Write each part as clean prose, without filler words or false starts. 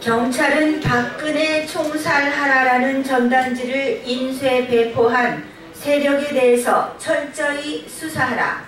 경찰은 박근혜 총살하라라는 전단지를 인쇄 배포한 세력에 대해서 철저히 수사하라.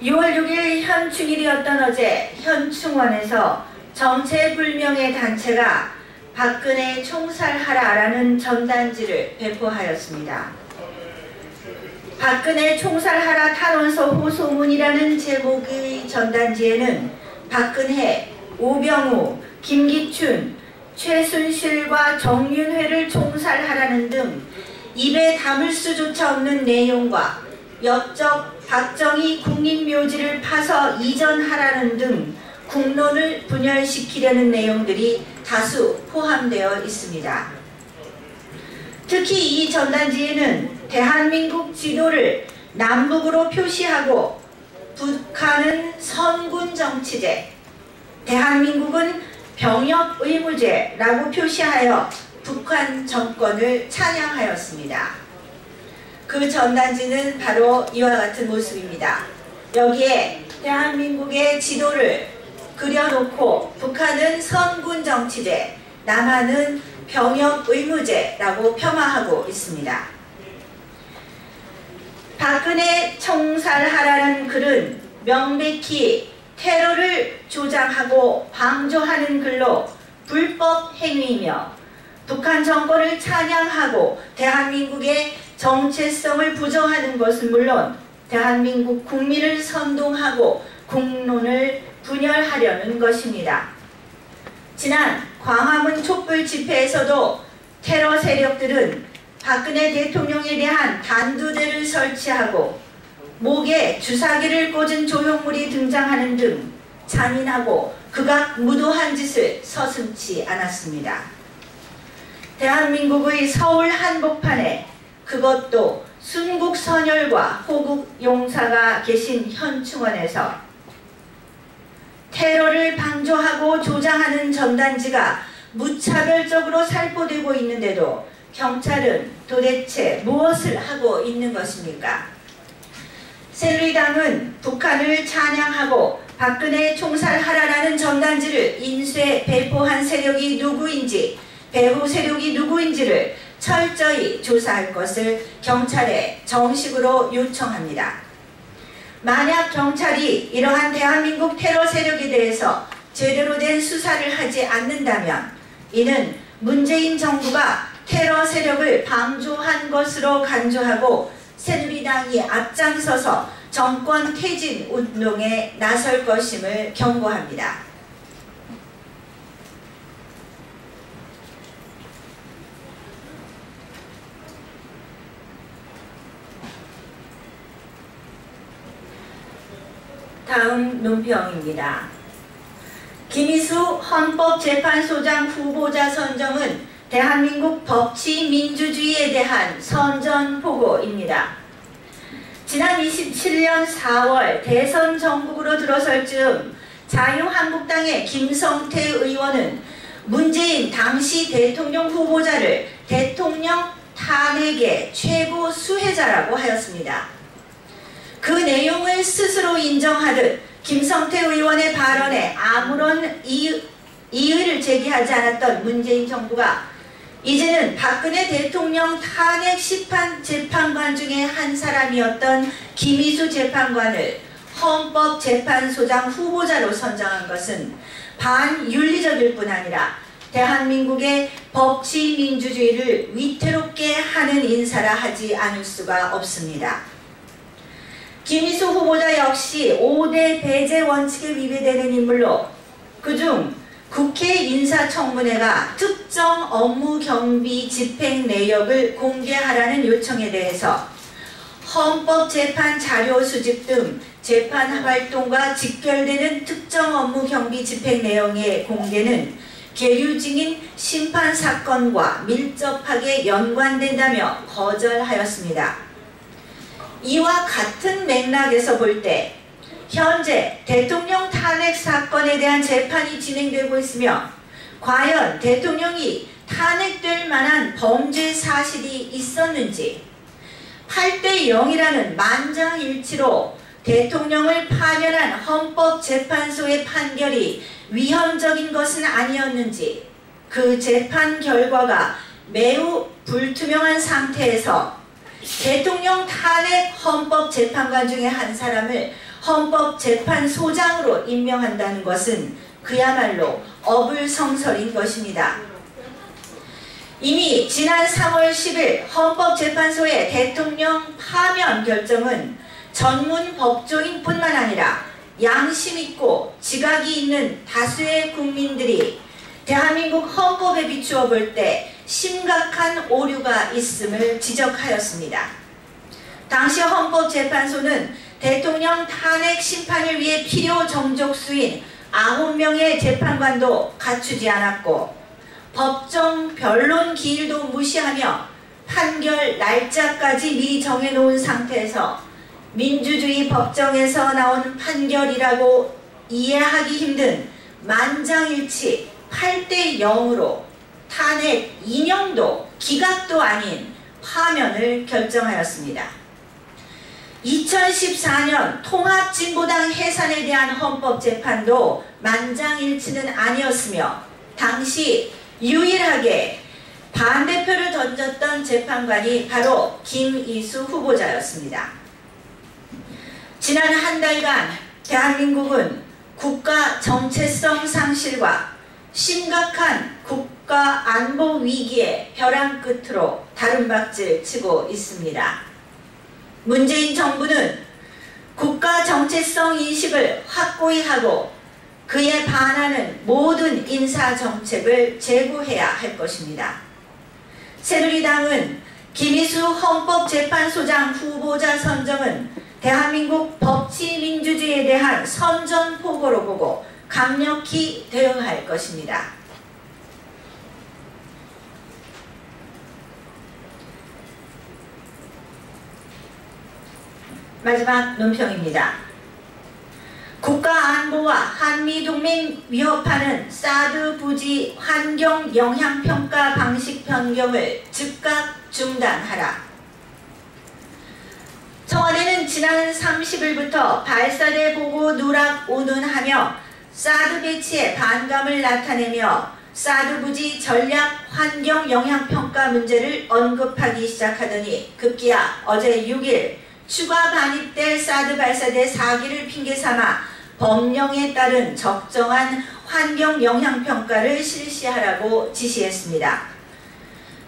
6월 6일 현충일이었던 어제 현충원에서 정체불명의 단체가 박근혜 총살하라라는 전단지를 배포하였습니다. 박근혜 총살하라 탄원서 호소문이라는 제목의 전단지에는 박근혜, 오병우, 김기춘, 최순실과 정윤회를 총살하라는 등 입에 담을 수조차 없는 내용과 역적 박정희 국립묘지를 파서 이전하라는 등 국론을 분열시키려는 내용들이 다수 포함되어 있습니다. 특히 이 전단지에는 대한민국 지도를 남북으로 표시하고 북한은 선군 정치제, 대한민국은 병역 의무제라고 표시하여 북한 정권을 찬양하였습니다. 그 전단지는 바로 이와 같은 모습입니다. 여기에 대한민국의 지도를 그려놓고 북한은 선군 정치제, 남한은 병역 의무제라고 폄하하고 있습니다. 박근혜 총살하라는 글은 명백히 테러를 조장하고 방조하는 글로 불법 행위이며 북한 정권을 찬양하고 대한민국의 정체성을 부정하는 것은 물론 대한민국 국민을 선동하고 국론을 분열하려는 것입니다. 지난 광화문 촛불 집회에서도 테러 세력들은 박근혜 대통령에 대한 단두대를 설치하고 목에 주사기를 꽂은 조형물이 등장하는 등 잔인하고 극악무도한 짓을 서슴지 않았습니다. 대한민국의 서울 한복판에 그것도 순국선열과 호국용사가 계신 현충원에서 테러를 방조하고 조장하는 전단지가 무차별적으로 살포되고 있는데도 경찰은 도대체 무엇을 하고 있는 것입니까? 새누리당은 북한을 찬양하고 박근혜 총살하라라는 전단지를 인쇄 배포한 세력이 누구인지, 배후 세력이 누구인지를 철저히 조사할 것을 경찰에 정식으로 요청합니다. 만약 경찰이 이러한 대한민국 테러 세력에 대해서 제대로 된 수사를 하지 않는다면 이는 문재인 정부가 테러 세력을 방조한 것으로 간주하고 새누리당이 앞장서서 정권 퇴진 운동에 나설 것임을 경고합니다. 다음 논평입니다. 김희수 헌법재판소장 후보자 선정은 대한민국 법치 민주주의에 대한 선전포고입니다. 지난 27년 4월 대선 전국으로 들어설 즈음 자유한국당의 김성태 의원은 문재인 당시 대통령 후보자를 대통령 탄핵의 최고 수혜자라고 하였습니다. 그 내용을 스스로 인정하듯 김성태 의원의 발언에 아무런 이의를 제기하지 않았던 문재인 정부가 이제는 박근혜 대통령 탄핵 심판 재판관 중에 한 사람이었던 김희수 재판관을 헌법재판소장 후보자로 선정한 것은 반윤리적일 뿐 아니라 대한민국의 법치 민주주의를 위태롭게 하는 인사라 하지 않을 수가 없습니다. 김희수 후보자 역시 5대 배제 원칙에 위배되는 인물로 그중 국회 인사청문회가 특정 업무 경비 집행 내역을 공개하라는 요청에 대해서 헌법재판 자료 수집 등 재판 활동과 직결되는 특정 업무 경비 집행 내용의 공개는 계류 중인 심판 사건과 밀접하게 연관된다며 거절하였습니다. 이와 같은 맥락에서 볼 때 현재 대통령 탄핵 사건에 대한 재판이 진행되고 있으며 과연 대통령이 탄핵될 만한 범죄 사실이 있었는지 8대 0이라는 만장일치로 대통령을 파면한 헌법재판소의 판결이 위헌적인 것은 아니었는지 그 재판 결과가 매우 불투명한 상태에서 대통령 탄핵 헌법재판관 중에 한 사람을 헌법재판소장으로 임명한다는 것은 그야말로 어불성설인 것입니다. 이미 지난 3월 10일 헌법재판소의 대통령 파면 결정은 전문 법조인뿐만 아니라 양심 있고 지각이 있는 다수의 국민들이 대한민국 헌법에 비추어 볼 때 심각한 오류가 있음을 지적하였습니다. 당시 헌법재판소는 대통령 탄핵 심판을 위해 필요 정족수인 9명의 재판관도 갖추지 않았고 법정 변론 기일도 무시하며 판결 날짜까지 미리 정해놓은 상태에서 민주주의 법정에서 나온 판결이라고 이해하기 힘든 만장일치 8대 0으로 탄핵 인용도 기각도 아닌 파면을 결정하였습니다. 2014년 통합진보당 해산에 대한 헌법재판도 만장일치는 아니었으며 당시 유일하게 반대표를 던졌던 재판관이 바로 김이수 후보자였습니다. 지난 한 달간 대한민국은 국가 정체성 상실과 심각한 국가 안보 위기의 벼랑 끝으로 다름박질 치고 있습니다. 문재인 정부는 국가 정체성 인식을 확고히 하고 그에 반하는 모든 인사 정책을 제고해야 할 것입니다. 새누리당은 김이수 헌법재판소장 후보자 선정은 대한민국 법치민주주의에 대한 선전포고로 보고 강력히 대응할 것입니다. 마지막 논평입니다. 국가안보와 한미동맹 위협하는 사드 부지 환경 영향평가 방식 변경을 즉각 중단하라. 청와대는 지난 30일부터 발사대 보고 누락 운운하며 사드 배치에 반감을 나타내며 사드 부지 전략 환경 영향평가 문제를 언급하기 시작하더니 급기야 어제 6일 추가 반입될 사드 발사대 4기를 핑계삼아 법령에 따른 적정한 환경 영향평가를 실시하라고 지시했습니다.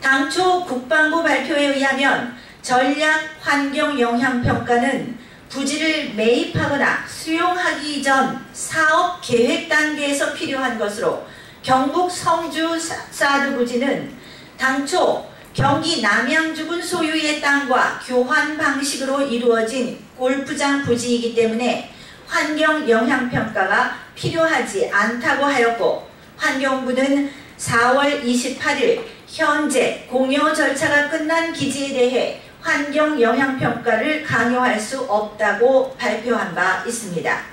당초 국방부 발표에 의하면 전략 환경 영향평가는 부지를 매입하거나 수용하기 전 사업 계획 단계에서 필요한 것으로 경북 성주 사드 부지는 당초 경기 남양주군 소유의 땅과 교환 방식으로 이루어진 골프장 부지이기 때문에 환경 영향평가가 필요하지 않다고 하였고 환경부는 4월 28일 현재 공여 절차가 끝난 기지에 대해 환경 영향평가를 강요할 수 없다고 발표한 바 있습니다.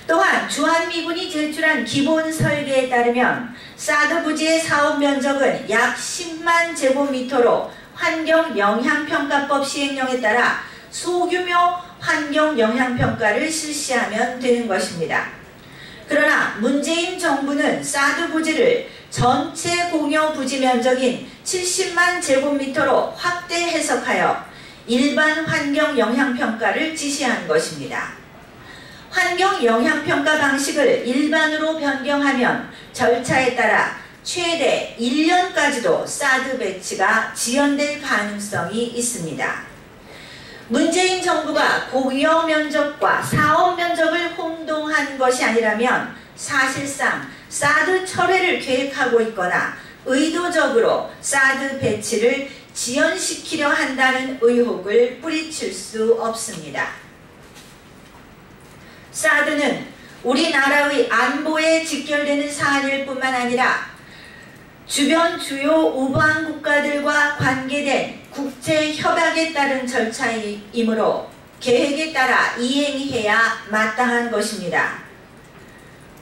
또한 주한미군이 제출한 기본 설계에 따르면 사드 부지의 사업 면적은 약 10만 제곱미터로 환경영향평가법 시행령에 따라 소규모 환경영향평가를 실시하면 되는 것입니다. 그러나 문재인 정부는 사드 부지를 전체 공여 부지 면적인 70만 제곱미터로 확대 해석하여 일반 환경영향평가를 지시한 것입니다. 환경영향평가 방식을 일반으로 변경하면 절차에 따라 최대 1년까지도 사드 배치가 지연될 가능성이 있습니다. 문재인 정부가 공여 면적과 사업 면적을 혼동한 것이 아니라면 사실상 사드 철회를 계획하고 있거나 의도적으로 사드 배치를 지연시키려 한다는 의혹을 뿌리칠 수 없습니다. 사드는 우리나라의 안보에 직결되는 사안일 뿐만 아니라 주변 주요 우방 국가들과 관계된 국제 협약에 따른 절차이므로 계획에 따라 이행해야 마땅한 것입니다.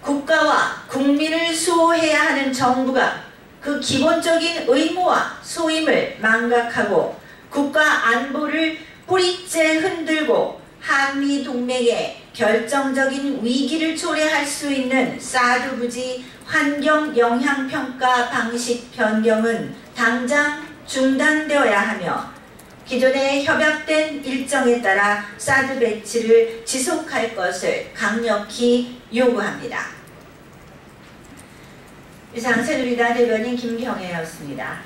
국가와 국민을 수호해야 하는 정부가 그 기본적인 의무와 소임을 망각하고 국가 안보를 뿌리째 흔들고 한미 동맹에 결정적인 위기를 초래할 수 있는 사드 부지 환경 영향 평가 방식 변경은 당장 중단되어야 하며 기존의 협약된 일정에 따라 사드 배치를 지속할 것을 강력히 요구합니다. 이상 새누리당 대변인 김경애였습니다.